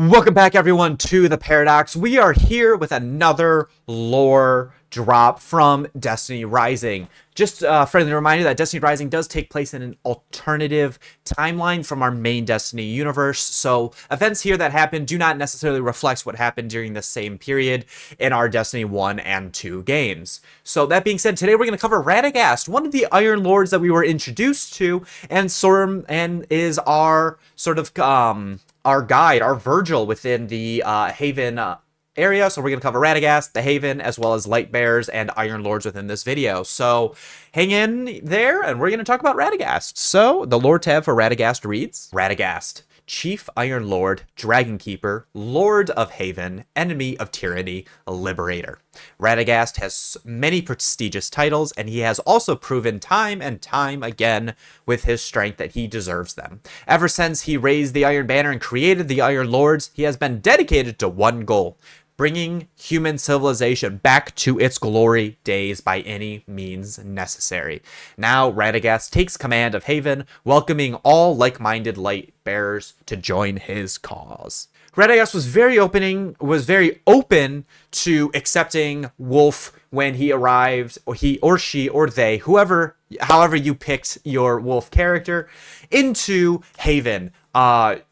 Welcome back, everyone, to the Paradox. We are here with another lore drop from Destiny Rising. Just a friendly reminder that Destiny Rising does take place in an alternative timeline from our main Destiny universe. So events here that happen do not necessarily reflect what happened during the same period in our Destiny 1 and 2 games. So that being said, today we're going to cover Radegast, one of the Iron Lords that we were introduced to, and is our sort of our guide, our Virgil within the Haven area. So we're going to cover Radegast, the Haven, as well as Light Bearers and Iron Lords within this video. So hang in there, and we're going to talk about Radegast. So the lore tab for Radegast reads, Radegast, Chief Iron Lord, Dragon Keeper, Lord of Haven, Enemy of Tyranny, Liberator. Radegast has many prestigious titles, and he has also proven time and time again with his strength that he deserves them. Ever since he raised the Iron Banner and created the Iron Lords, he has been dedicated to one goal: bringing human civilization back to its glory days by any means necessary. Now, Radegast takes command of Haven, welcoming all like-minded light bearers to join his cause. Radegast was very open to accepting Wolf when he arrived, or he or she or they, however you picked your Wolf character, into Haven. Showed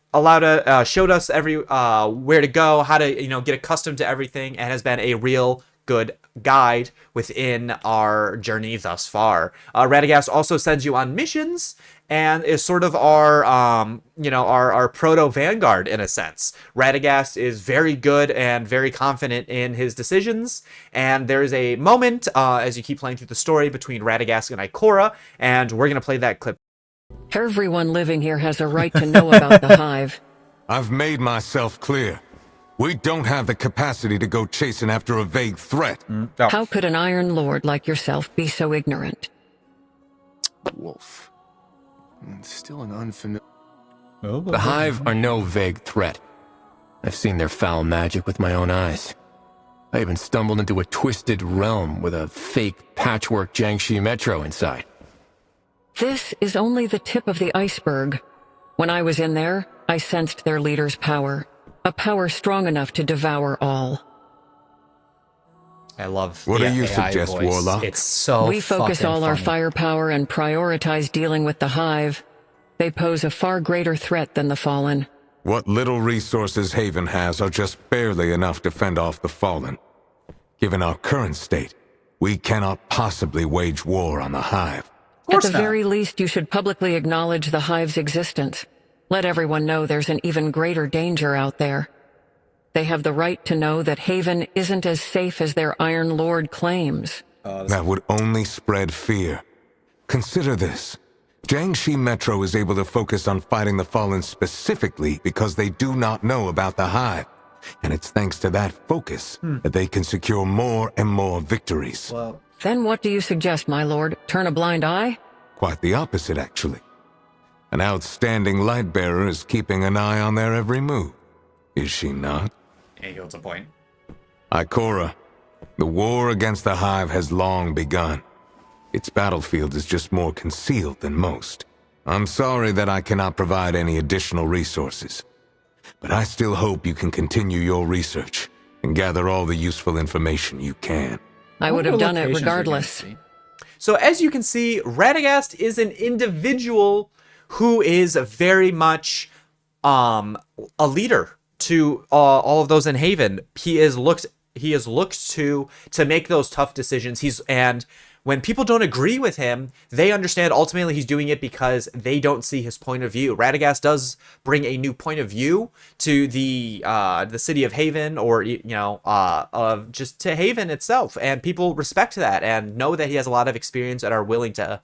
us where to go, how to get accustomed to everything, and has been a real good guide within our journey thus far. Radegast also sends you on missions and is sort of our proto vanguard in a sense. Radegast is very good and very confident in his decisions, and there is a moment as you keep playing through the story between Radegast and Ikora, and we're gonna play that clip. Everyone living here has a right to know about the Hive. I've made myself clear. We don't have the capacity to go chasing after a vague threat. How could an Iron Lord like yourself be so ignorant? Wolf. Still an unfamiliar... The Hive are no vague threat. I've seen their foul magic with my own eyes. I even stumbled into a twisted realm with a fake patchwork Jiangxi metro inside. This is only the tip of the iceberg. When I was in there, I sensed their leader's power. A power strong enough to devour all. I love what the do you AI suggest, voice. Warlock? It's so We focus all our firepower and prioritize dealing with the Hive. They pose a far greater threat than the Fallen. What little resources Haven has are just barely enough to fend off the Fallen. Given our current state, we cannot possibly wage war on the Hive. At the very least, you should publicly acknowledge the Hive's existence. Let everyone know there's an even greater danger out there. They have the right to know that Haven isn't as safe as their Iron Lord claims. That would only spread fear. Consider this. Jiangxi Metro is able to focus on fighting the Fallen specifically because they do not know about the Hive. And it's thanks to that focus that they can secure more and more victories. Well, then what do you suggest, my lord? Turn a blind eye? Quite the opposite, actually. An outstanding light bearer is keeping an eye on their every move. Is she not? he holds a point. Ikora, the war against the Hive has long begun. Its battlefield is just more concealed than most. I'm sorry that I cannot provide any additional resources, but I still hope you can continue your research and gather all the useful information you can. I would have done it regardless. So as you can see, Radegast is an individual who is very much a leader to all of those in Haven. He is looked to make those tough decisions. And when people don't agree with him, they understand ultimately he's doing it because they don't see his point of view. Radegast does bring a new point of view to the city of Haven, or just to Haven itself, and people respect that and know that he has a lot of experience and are willing to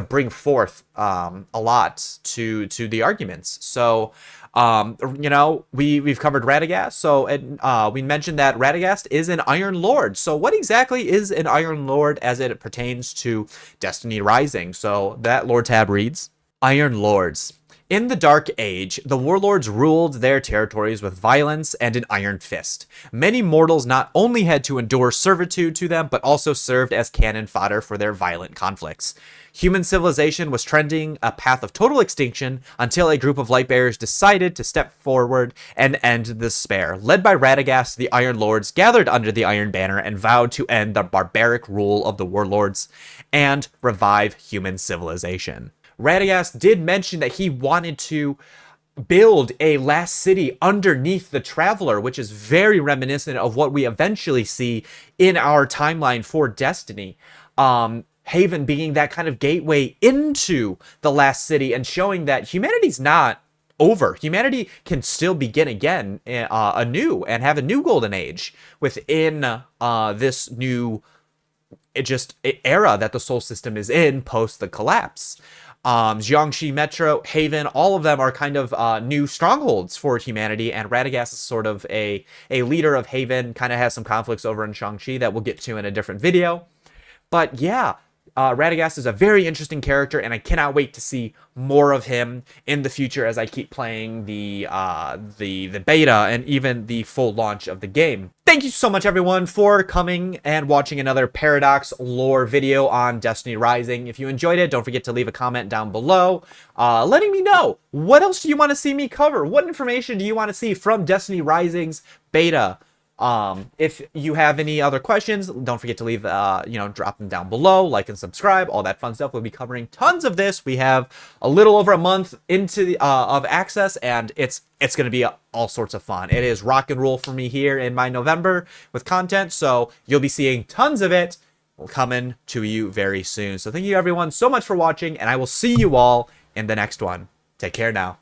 bring forth a lot to the arguments. So we've covered Radegast. So we mentioned that Radegast is an Iron Lord. So what exactly is an Iron Lord as it pertains to Destiny Rising? So that lore tab reads, Iron Lords. In the Dark Age, the warlords ruled their territories with violence and an iron fist. Many mortals not only had to endure servitude to them, but also served as cannon fodder for their violent conflicts. Human civilization was trending a path of total extinction until a group of Lightbearers decided to step forward and end the despair. Led by Radegast, the Iron Lords gathered under the Iron Banner and vowed to end the barbaric rule of the warlords and revive human civilization. Radegast did mention that he wanted to build a last city underneath the Traveler, which is very reminiscent of what we eventually see in our timeline for Destiny. Haven being that kind of gateway into the last city and showing that humanity's not over. Humanity can still begin again anew and have a new golden age within this new era that the Sol system is in post the collapse. Jiangxi Metro, Haven, all of them are kind of new strongholds for humanity, and Radegast is sort of a leader of Haven, kind of has some conflicts over in Jiangxi that we'll get to in a different video. But yeah, Radegast is a very interesting character, and I cannot wait to see more of him in the future as I keep playing the beta and even the full launch of the game. Thank you so much, everyone, for coming and watching another Paradox lore video on Destiny Rising. If you enjoyed it, don't forget to leave a comment down below, letting me know what else do you want to see me cover. What information do you want to see from Destiny Rising's beta? If you have any other questions, don't forget to leave, drop them down below, like and subscribe, all that fun stuff. We'll be covering tons of this. We have a little over a month into the, of access, and it's going to be all sorts of fun. It is rock and roll for me here in my November with content, so you'll be seeing tons of it coming to you very soon. So thank you everyone so much for watching, and I will see you all in the next one. Take care now.